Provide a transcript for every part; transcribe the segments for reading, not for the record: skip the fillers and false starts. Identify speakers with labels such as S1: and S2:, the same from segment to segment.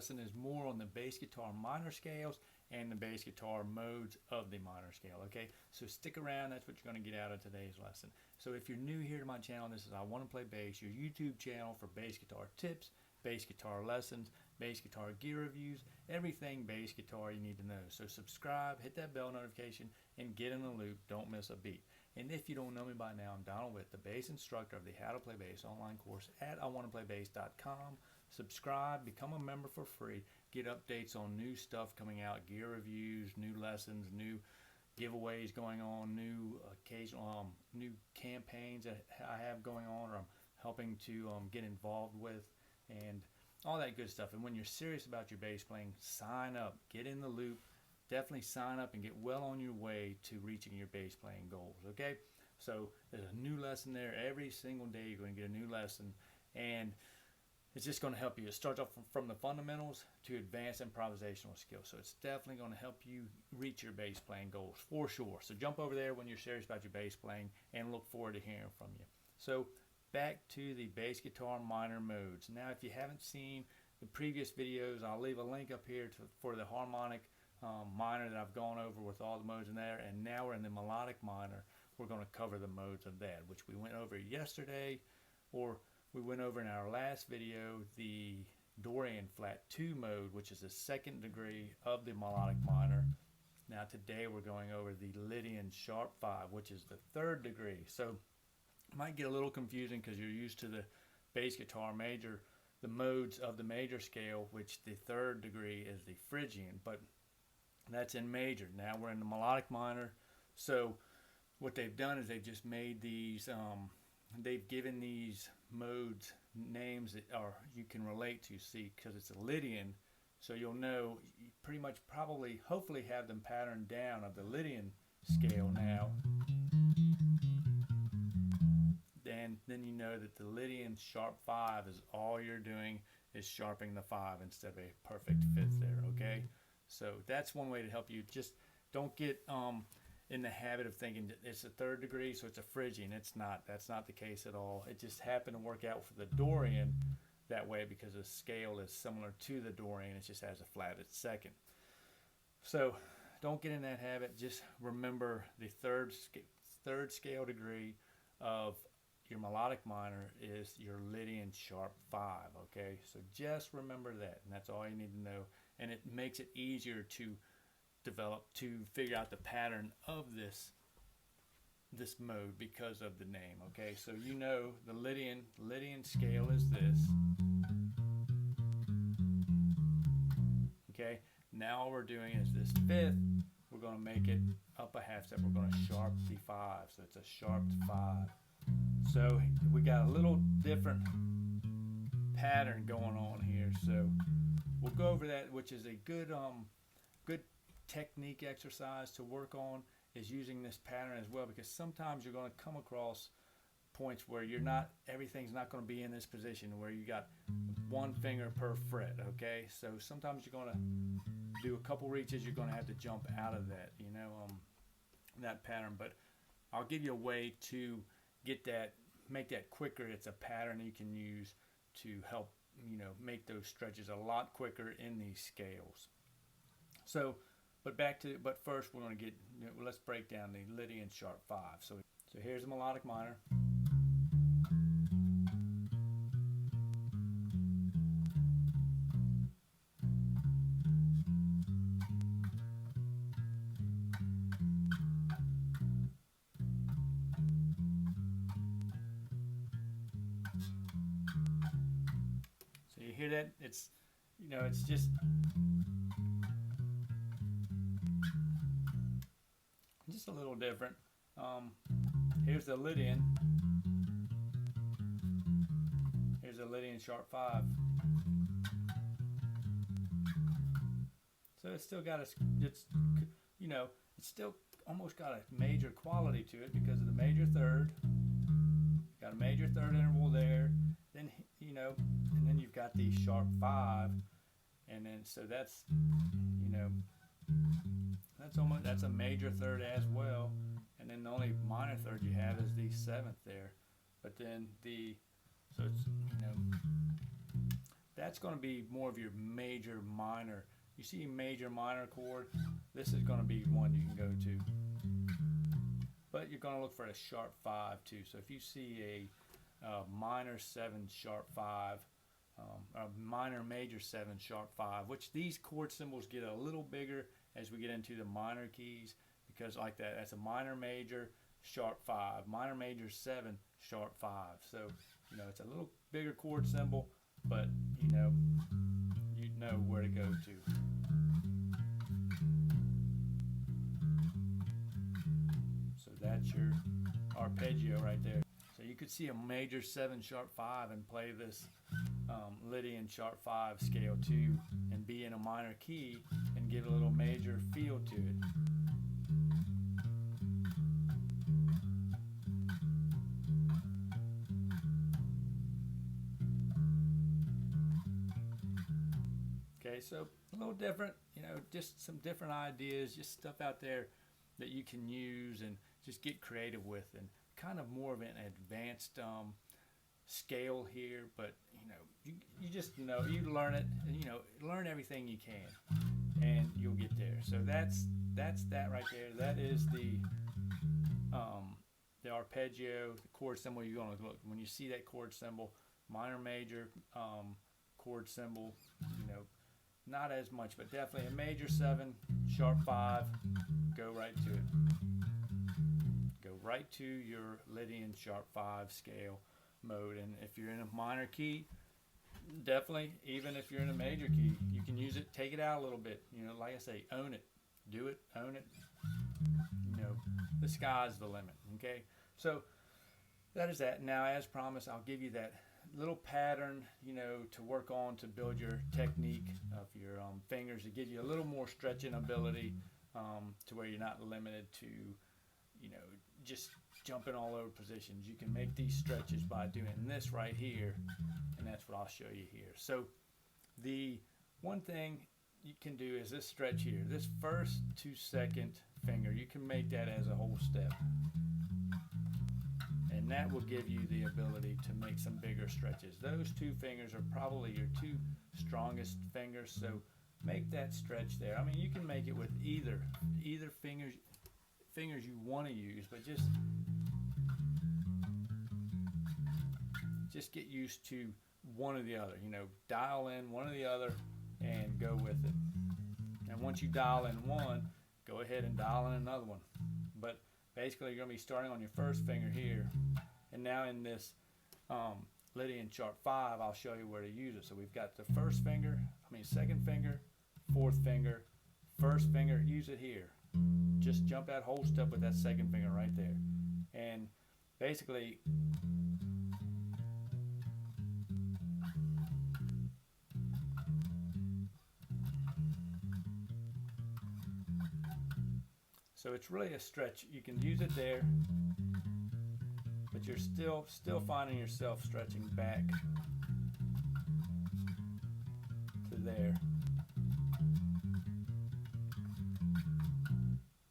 S1: lesson is more on the bass guitar minor scales and the bass guitar modes of the minor scale. Okay, so stick around. That's what you're going to get out of today's lesson. So if you're new here to my channel, this is I Want to Play Bass, your YouTube channel for bass guitar tips, bass guitar lessons, bass guitar gear reviews, everything bass guitar you need to know. So subscribe, hit that bell notification, and get in the loop. Don't miss a beat. And if you don't know me by now, I'm Donald Witt, the bass instructor of the How to Play Bass online course at iwanttoPlayBass.com. Subscribe, become a member for free, get updates on new stuff coming out, gear reviews, new lessons, new giveaways going on, new occasional new campaigns that I have going on or I'm helping to get involved with, and all that good stuff. And when you're serious about your bass playing, sign up, get in the loop. Definitely sign up and get well on your way to reaching your bass playing goals. Okay, so there's a new lesson there every single day. You're going to get a new lesson, and it's just going to help you. It starts off from the fundamentals to advanced improvisational skills. So it's definitely going to help you reach your bass playing goals for sure. So jump over there when you're serious about your bass playing, and look forward to hearing from you. So back to the bass guitar minor modes. Now, if you haven't seen the previous videos, I'll leave a link up here for the harmonic minor that I've gone over with all the modes in there, and now we're in the melodic minor. We're going to cover the modes of that, which we went over yesterday, or we went over in our last video, the Dorian flat 2 mode, which is the second degree of the melodic minor. Now today we're going over the Lydian sharp 5, which is the third degree. So it might get a little confusing because you're used to the bass guitar major, the modes of the major scale, which the third degree is the Phrygian, but that's in major. Now we're in the melodic minor. So what they've done is they've just made these, they've given these modes names that you can relate to. See, because it's a Lydian, so you'll know, you pretty much probably, hopefully have them patterned down of the Lydian scale now. And then you know that the Lydian sharp 5 is all you're doing is sharpening the 5 instead of a perfect fifth there. Okay, so that's one way to help you. Just don't get in the habit of thinking that it's a third degree, so it's a Phrygian. It's not. That's not the case at all. It just happened to work out for the Dorian that way because the scale is similar to the Dorian. It just has a flatted second. So don't get in that habit. Just remember the third scale degree of your melodic minor is your Lydian sharp 5. Okay, so just remember that, and that's all you need to know. And it makes it easier to figure out the pattern of this mode because of the name. Okay, so you know the Lydian scale is this. Okay, now all we're doing is this fifth, we're going to make it up a half step. We're going to sharp the 5, so it's a sharped 5. So we got a little different pattern going on here. So we'll go over that, which is a good technique exercise to work on, is using this pattern as well, because sometimes you're going to come across points where everything's not going to be in this position where you got one finger per fret. Okay, so sometimes you're going to do a couple reaches, you're going to have to jump out of that, that pattern. But I'll give you a way to make that quicker. It's a pattern you can use to help make those stretches a lot quicker in these scales. So but first we're going to let's break down the Lydian sharp 5. So here's the melodic minor. So you hear that? It's just a little different. Here's the Lydian. Here's the Lydian sharp 5. So it's still got it's still almost got a major quality to it because of the major third. Got a major third interval there. Then and then you've got the sharp 5, and then so that's that's a major third as well, and then the only minor third you have is the 7th there. But then so it's that's going to be more of your major minor. You see major minor chord, this is going to be one you can go to. But you're going to look for a sharp 5 too. So if you see a minor 7 sharp 5, a minor major 7 sharp 5, which these chord symbols get a little bigger as we get into the minor keys, because like that's a minor major sharp 5, minor major 7 sharp 5. So you know it's a little bigger chord symbol, but you know where to go to. So that's your arpeggio right there. So you could see a major 7 sharp 5 and play this Lydian sharp 5 scale 2 and be in a minor key and give a little major feel to it. Okay, so a little different, you know, just some different ideas, just stuff out there that you can use and just get creative with, and kind of more of an advanced scale here. But you know, you just you learn it, and, you know, learn everything you can, and you'll get there. So that's that right there. That is the arpeggio, the chord symbol. You're going to look when you see that chord symbol, minor major chord symbol, you know, not as much, but definitely a major 7 sharp 5. Go right to it. Go right to your Lydian sharp 5 scale mode. And if you're in a minor key, definitely, even if you're in a major key, you can use it, take it out a little bit. You know, like I say, own it. Do it, own it. You know, the sky's the limit. Okay? So that is that. Now, as promised, I'll give you that little pattern, you know, to work on to build your technique of your fingers, to give you a little more stretching ability, to where you're not limited to, you know, just jumping all over positions. You can make these stretches by doing this right here, and that's what I'll show you here. So the one thing you can do is this stretch here, this first to second finger, you can make that as a whole step. And that will give you the ability to make some bigger stretches. Those 2 fingers are probably your 2 strongest fingers, so make that stretch there. I mean, you can make it with either fingers you want to use, but just get used to one or the other. You know, dial in one or the other and go with it. And once you dial in one, go ahead and dial in another one. But basically, you're going to be starting on your first finger here, and now in this Lydian sharp 5, I'll show you where to use it. So we've got the second finger, fourth finger, first finger, use it here. Just jump that whole step with that second finger right there. And basically, so it's really a stretch. You can use it there, but you're still finding yourself stretching back to there.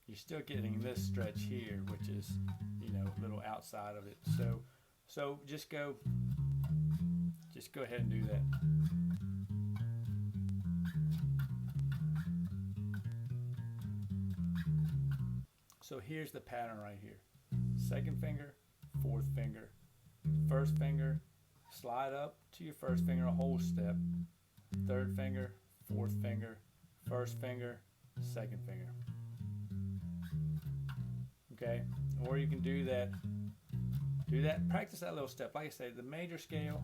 S1: You're still getting this stretch here, which is, you know, a little outside of it. So just go ahead and do that. So here's the pattern right here. Second finger, fourth finger, first finger, slide up to your first finger a whole step, third finger, fourth finger, first finger, second finger. Okay, or you can do that, practice that little step. Like I say, the major scale,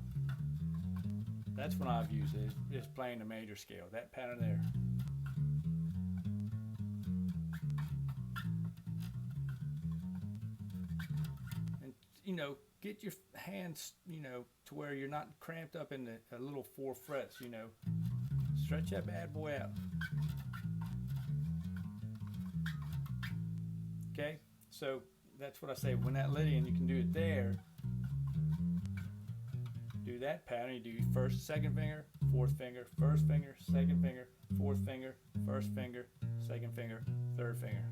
S1: that's when I've used it, is playing the major scale, that pattern there. And, you know, get your hands, you know, to where you're not cramped up in the little 4 frets, you know. Stretch that bad boy out. Okay, so that's what I say. When that Lydian, you can do it there. Do that pattern. You do first, second finger, fourth finger, first finger, second finger, fourth finger, first finger, second finger, third finger.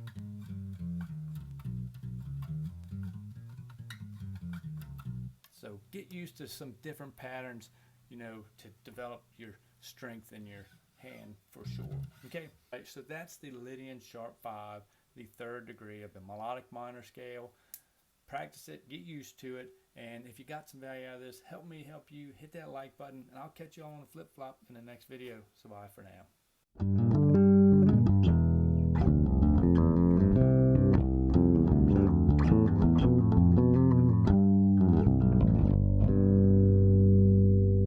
S1: So get used to some different patterns you know, to develop your strength in your hand for sure. Okay, right, so that's the Lydian Sharp 5, the 3rd degree of the melodic minor scale. Practice it, get used to it, and if you got some value out of this, help me help you. Hit that like button, and I'll catch you all on the flip-flop in the next video. So bye for now.